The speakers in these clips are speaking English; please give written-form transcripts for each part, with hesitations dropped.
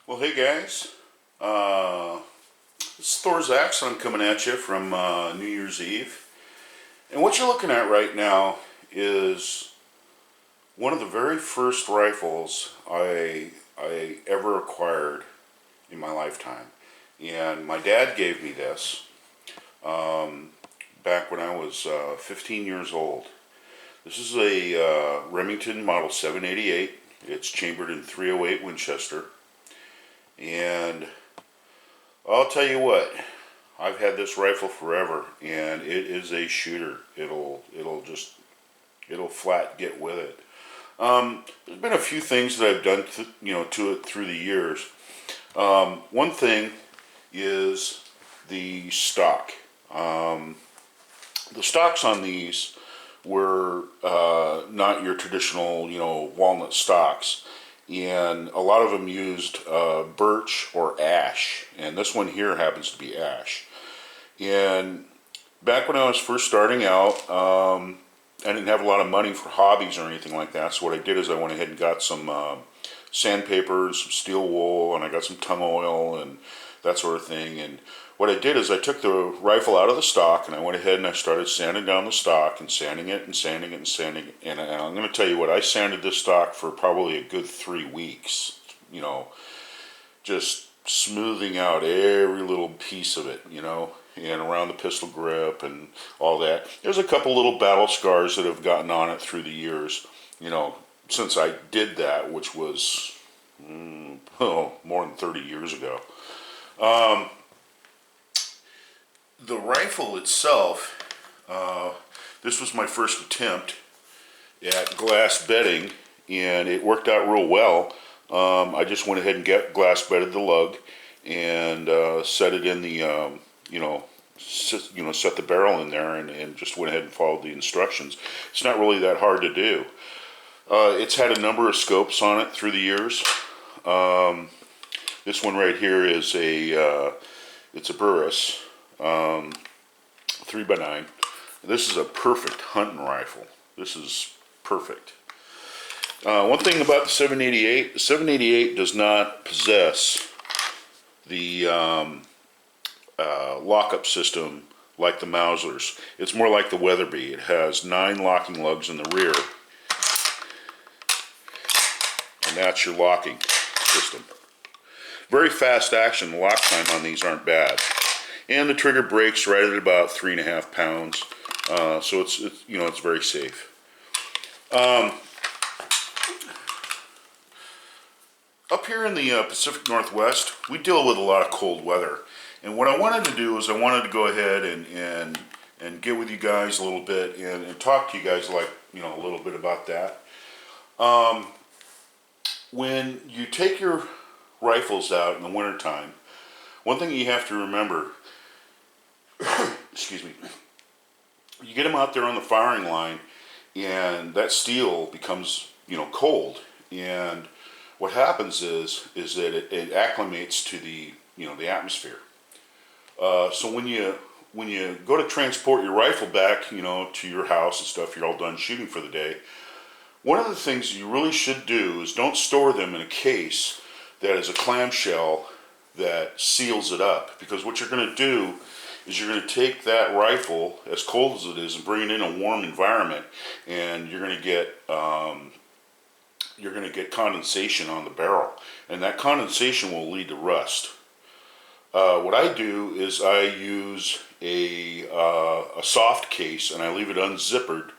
Well, hey guys, this is Thor's Axe, and I'm coming at you from New Year's Eve. And what you're looking at right now is one of the very first rifles I ever acquired in my lifetime. And my dad gave me this back when I was 15 years old. This is a Remington Model 788. It's chambered in .308 Winchester. And I'll tell you what, I've had this rifle forever, and it is a shooter. It'll flat get with it. There's been a few things that I've done to it through the years. One thing is the stock. The stocks on these were not your traditional, walnut stocks. And a lot of them used birch or ash, and this one here happens to be ash. And back when I was first starting out, I didn't have a lot of money for hobbies or anything like that, so what I did is I went ahead and got some sandpaper and some steel wool, and I got some tung oil and that sort of thing. And what I did is I took the rifle out of the stock, and I went ahead and I started sanding down the stock and sanding it and sanding it and sanding it. And I'm going to tell you what, I sanded this stock for probably a good 3 weeks, just smoothing out every little piece of it, and around the pistol grip and all that. There's a couple little battle scars that have gotten on it through the years, since I did that, which was more than 30 years ago. The rifle itself, this was my first attempt at glass bedding, and it worked out real well. I just went ahead and glass bedded the lug and set it in the, set the barrel in there, and just went ahead and followed the instructions. It's not really that hard to do. It's had a number of scopes on it through the years. This one right here is it's a Burris 3x9. This is a perfect hunting rifle. This is perfect. One thing about the 788 does not possess the lockup system like the Mausers. It's more like the Weatherby. It has 9 locking lugs in the rear, and that's your locking system. Very fast action. The lock time on these aren't bad. And the trigger breaks right at about 3.5 pounds, so it's very safe. Up here in the Pacific Northwest, we deal with a lot of cold weather, and what I wanted to do is I wanted to go ahead and get with you guys a little bit and talk to you guys a little bit about that. When you take your rifles out in the wintertime, one thing you have to remember, excuse me, you get them out there on the firing line, and that steel becomes, cold, and what happens is that it acclimates to the atmosphere. So when you go to transport your rifle back, to your house and stuff, you're all done shooting for the day. One of the things you really should do is don't store them in a case that is a clamshell that seals it up, because what you're going to do is you're going to take that rifle, as cold as it is, and bring it in a warm environment, and you're going to get condensation on the barrel, and that condensation will lead to rust. What I do is I use a soft case, and I leave it unzippered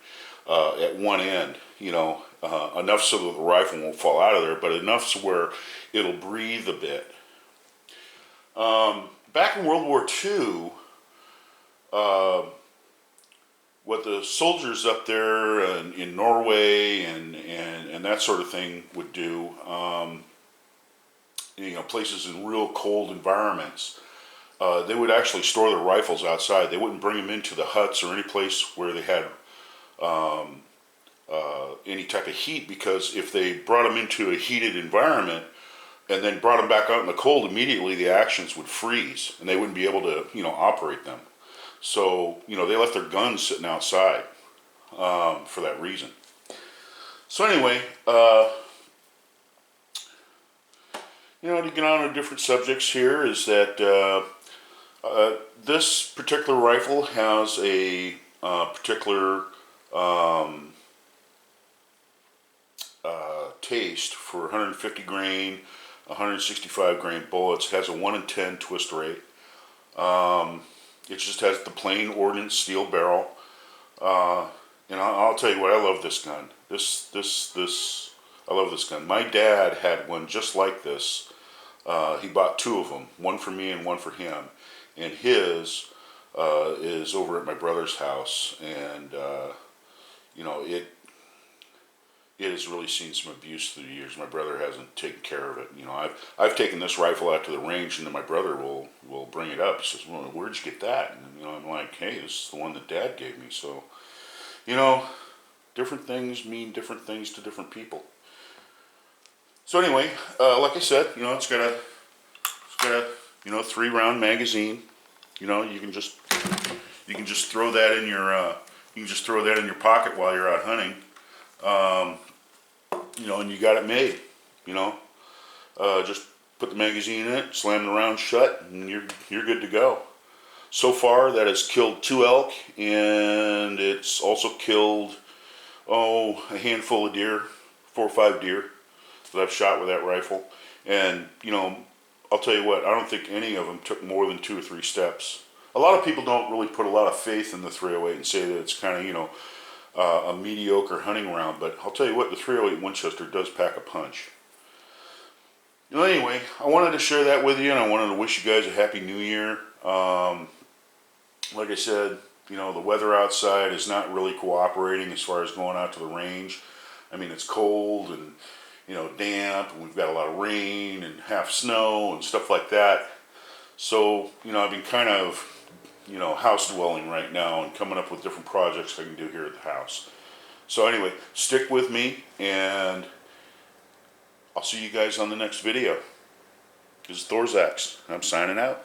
at one end, enough so that the rifle won't fall out of there, but enough so where it'll breathe a bit. Back in World War II, what the soldiers up there in Norway and that sort of thing would do, places in real cold environments, they would actually store their rifles outside. They wouldn't bring them into the huts or any place where they had any type of heat, because if they brought them into a heated environment and then brought them back out in the cold, immediately the actions would freeze and they wouldn't be able to operate them. So they left their guns sitting outside for that reason. So anyway, to get on to different subjects here is that this particular rifle has a particular taste for 150 grain, 165 grain bullets. It has a 1 in 10 twist rate. It just has the plain ordnance steel barrel. And I'll tell you what, I love this gun. I love this gun. My dad had one just like this. He bought two of them, one for me and one for him. And his is over at my brother's house, and it has really seen some abuse through the years. My brother hasn't taken care of it. I've taken this rifle out to the range, and then my brother will bring it up. He says, "Well, where'd you get that?" And I'm like, "Hey, this is the one that Dad gave me." So, different things mean different things to different people. So anyway, like I said, it's got a 3-round magazine. You can just throw that in your pocket while you're out hunting. And you got it made. Just put the magazine in it, slam the round shut, and you're good to go. So far, that has killed 2 elk, and it's also killed a handful of deer, 4 or 5 deer that I've shot with that rifle. And I'll tell you what, I don't think any of them took more than 2 or 3 steps. A lot of people don't really put a lot of faith in the 308 and say that it's kind of a mediocre hunting round, but I'll tell you what, the 308 Winchester does pack a punch. Anyway, I wanted to share that with you, and I wanted to wish you guys a happy new year. Like I said, the weather outside is not really cooperating as far as going out to the range. I mean, it's cold and damp, and we've got a lot of rain and half snow and stuff like that. So I've been kind of house dwelling right now and coming up with different projects I can do here at the house. So anyway, stick with me, and I'll see you guys on the next video. This is Thorzax. I'm signing out.